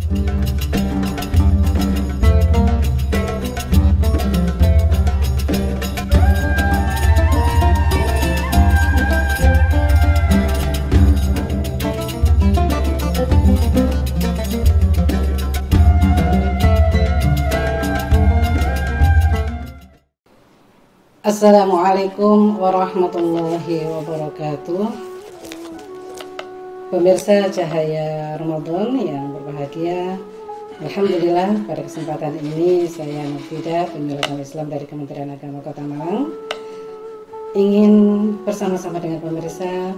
Assalamualaikum warahmatullahi wabarakatuh. Pemirsa Cahaya Ramadan yang berbahagia, alhamdulillah pada kesempatan ini saya Nurfida, penyuluh Islam dari Kementerian Agama Kota Malang, ingin bersama-sama dengan pemirsa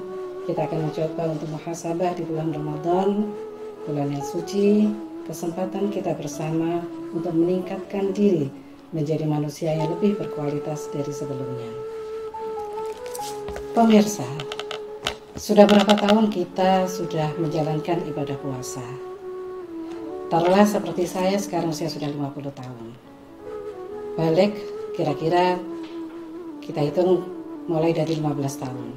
kita akan mencoba untuk muhasabah di bulan Ramadan, bulan yang suci, kesempatan kita bersama untuk meningkatkan diri menjadi manusia yang lebih berkualitas dari sebelumnya. Pemirsa, sudah berapa tahun kita sudah menjalankan ibadah puasa? Taruhlah seperti saya, sekarang saya sudah 50 tahun. Balik kira-kira kita hitung mulai dari 15 tahun.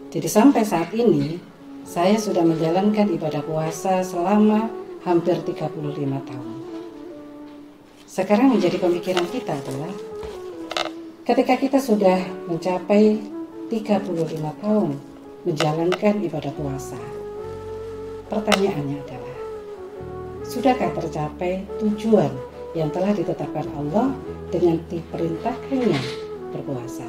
Jadi sampai saat ini saya sudah menjalankan ibadah puasa selama hampir 35 tahun. Sekarang menjadi pemikiran kita adalah ketika kita sudah mencapai 35 tahun menjalankan ibadah puasa, pertanyaannya adalah, sudahkah tercapai tujuan yang telah ditetapkan Allah dengan diperintahkannya berpuasa?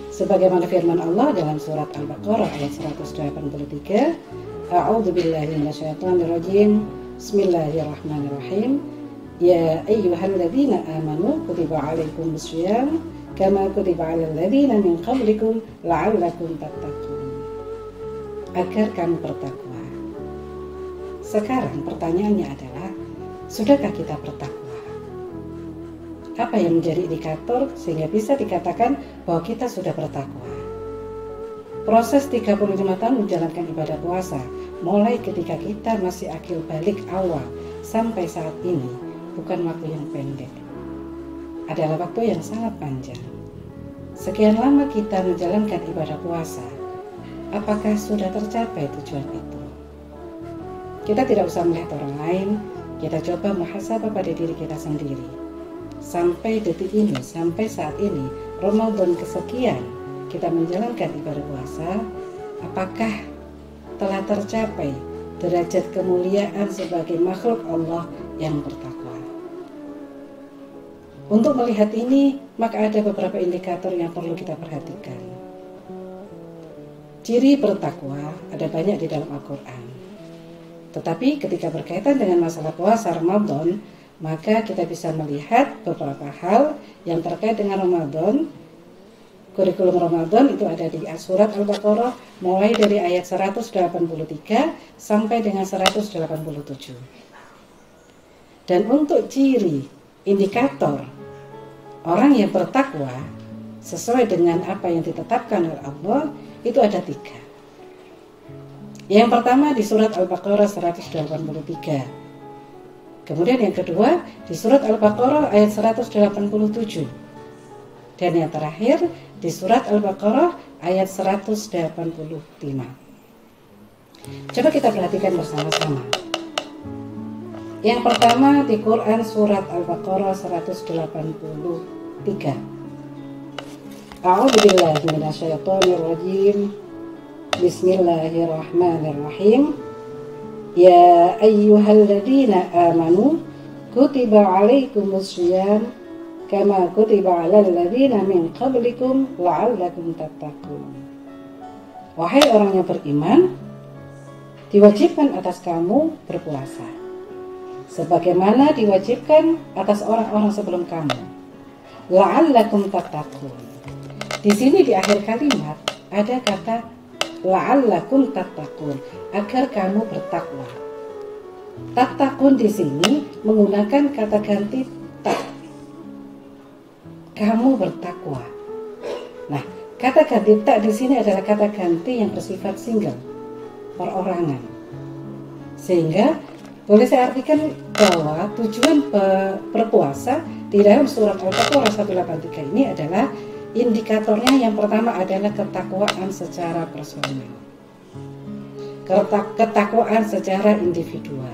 Sebagaimana firman Allah dalam surat Al-Baqarah ayat 183, A'udzubillahi minasyaitonirrajim, Bismillahirrahmanirrahim. Ya ayyuhalladzina amanu kutiba alaikumus syiyam kama kutiba alal ladzina min qablikum la'allakum tattaqun. Agar kamu bertakwa. Sekarang pertanyaannya adalah, sudahkah kita bertakwa? Apa yang menjadi indikator sehingga bisa dikatakan bahwa kita sudah bertakwa? Proses 35 tahun menjalankan ibadah puasa, mulai ketika kita masih akil balik awal sampai saat ini, bukan waktu yang pendek, adalah waktu yang sangat panjang. Sekian lama kita menjalankan ibadah puasa, apakah sudah tercapai tujuan itu? Kita tidak usah melihat orang lain, kita coba muhasabah pada diri kita sendiri. Sampai detik ini, sampai saat ini, Ramadan kesekian kita menjalankan ibadah puasa, apakah telah tercapai derajat kemuliaan sebagai makhluk Allah yang bertakwa? Untuk melihat ini, maka ada beberapa indikator yang perlu kita perhatikan. Ciri bertakwa ada banyak di dalam Al-Quran. Tetapi ketika berkaitan dengan masalah puasa Ramadan, maka kita bisa melihat beberapa hal yang terkait dengan Ramadan. Kurikulum Ramadan itu ada di surat Al-Baqarah mulai dari ayat 183 sampai dengan 187. Dan untuk ciri, indikator orang yang bertakwa sesuai dengan apa yang ditetapkan oleh Allah itu ada 3. Yang pertama di surat Al-Baqarah 183. Kemudian yang kedua di surat Al-Baqarah ayat 187. Dan yang terakhir di surat Al-Baqarah ayat 185. Coba kita perhatikan bersama-sama. Yang pertama di Quran surat Al-Baqarah 183. A'udzubillahi minasyaitonirrajim. Bismillahirrahmanirrahim. Ya ayyuhalladzina amanu kutiba alaikumus syiyam kama kutiba alal ladzina min qablikum la'allakum tattaqun. Wahai orang yang beriman, diwajibkan atas kamu berpuasa sebagaimana diwajibkan atas orang-orang sebelum kamu. La'allakum tattaqun. Di sini di akhir kalimat ada kata la'allakum tattaqun, agar kamu bertakwa. Tattaqun di sini menggunakan kata ganti tak. Kamu bertakwa. Nah, kata ganti tak di sini adalah kata ganti yang bersifat single, perorangan. Sehingga boleh saya artikan bahwa tujuan berpuasa di dalam surat Al-Baqarah 183 ini adalah indikatornya yang pertama adalah ketakwaan secara personal, ketakwaan secara individual.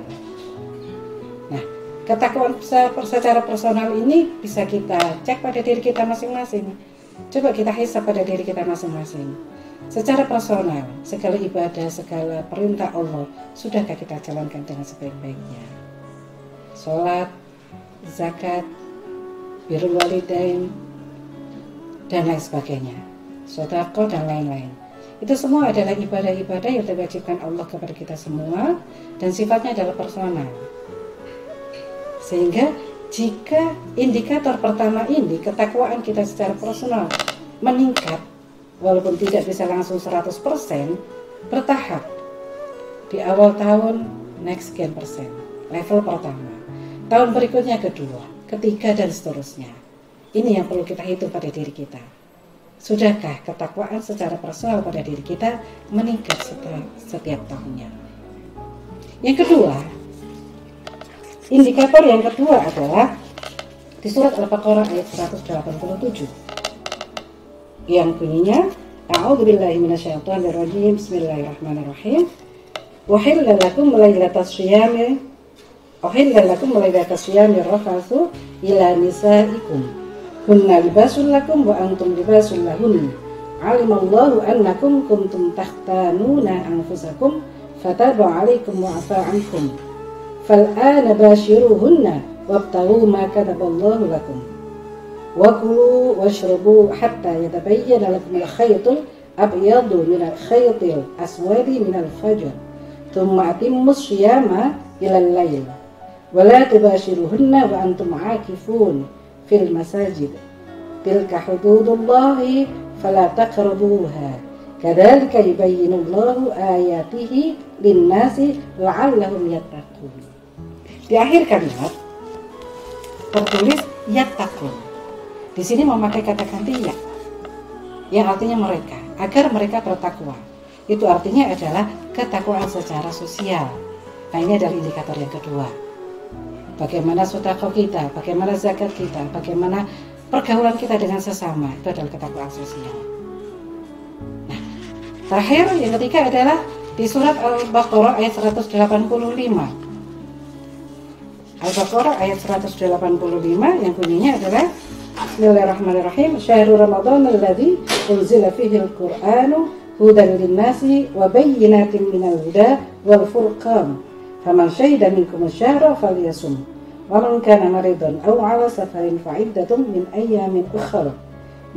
Nah, ketakwaan secara personal ini bisa kita cek pada diri kita masing-masing. Coba kita hisab pada diri kita masing-masing. Secara personal, segala ibadah, segala perintah Allah, sudahkah kita jalankan dengan sebaik-baiknya? Sholat, zakat, birrul walidain, dan lain sebagainya, sedekah dan lain-lain. Itu semua adalah ibadah-ibadah yang diwajibkan Allah kepada kita semua, dan sifatnya adalah personal. Sehingga jika indikator pertama ini, ketakwaan kita secara personal meningkat, walaupun tidak bisa langsung 100%, bertahap. Di awal tahun naik sekian persen, level pertama. Tahun berikutnya kedua, ketiga, dan seterusnya. Ini yang perlu kita hitung pada diri kita. Sudahkah ketakwaan secara personal pada diri kita meningkat setiap tahunnya? Yang kedua, indikator yang kedua adalah di surat Al-Baqarah ayat 187 yang bunyinya, A'udzubillahi minasyaitonirrajim, Bismillahirrahmanirrahim. Uhilla lakum lailatas syiyami rafathu ila nisaikum hunna libasul lakum wa antum libasul lahunna. Alimallahu annakum kuntum takhtanuna anfusakum fataba 'alaikum wa 'afa 'ankum. Fal'ana bashiruhunna wabtaghu ma kataballahu lakum. Wa kulu washrabu hatta yatabayyana lakum al-khaytul abyadu min al-khaytil aswadi min al-fajr. Thumma atimmus syiyama ila al-lail. Wa la tubashiruhunna wa antum 'akifun fil masajid. Tilka hududullahi fala taqrabuha. Kadzalika yubayyinullahu ayatihi lin-nasi la'allahum yattaqun. Di akhir kalimat tertulis yattaqun. Di sini memakai kata ganti ya, yang artinya mereka, agar mereka bertakwa. Itu artinya adalah ketakwaan secara sosial. Nah, ini adalah indikator yang kedua. Bagaimana sedekah kita, bagaimana zakat kita, bagaimana pergaulan kita dengan sesama, itu adalah ketakwaan sosial. Nah, terakhir yang ketiga adalah di surat Al-Baqarah ayat 185. Al-Baqarah ayat 185 yang bunyinya adalah Bismillahirrahmanirrahim. Syahrul Ramadan alladzi unzila fihi al-Qur'anu hudan lin-nasi wa bayyinatin minal huda wal furqan. Faman syahida minkum asy-syahra falyasum. Wa man kana maridan aw 'ala safarin fa'iddatun min ayyamin ukhra.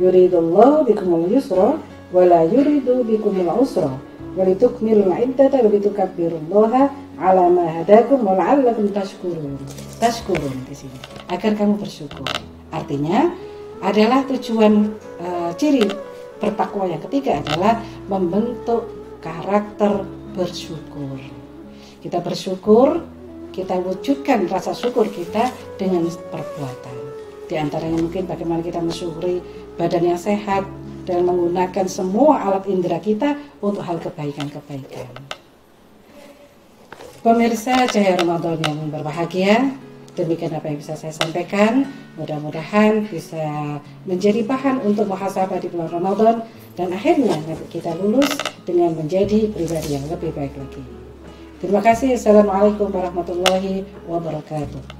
Yuridullahu bikumul yusra wa la yuridu bikumul usra. Wa litukmilul 'iddata wa litukabbirullaha 'ala ma hadakum wa la'allakum tashkurun. Tashkurun di sini agar kamu bersyukur. Artinya adalah tujuan ciri bertakwa yang ketiga adalah membentuk karakter bersyukur. Kita bersyukur, kita wujudkan rasa syukur kita dengan perbuatan. Di antaranya mungkin bagaimana kita mensyukuri badan yang sehat dan menggunakan semua alat indera kita untuk hal kebaikan-kebaikan. Pemirsa Cahaya Ramadan yang berbahagia, demikian apa yang bisa saya sampaikan. Mudah-mudahan bisa menjadi bahan untuk muhasabah di bulan Ramadan dan akhirnya kita lulus dengan menjadi pribadi yang lebih baik lagi. Terima kasih. Assalamualaikum warahmatullahi wabarakatuh.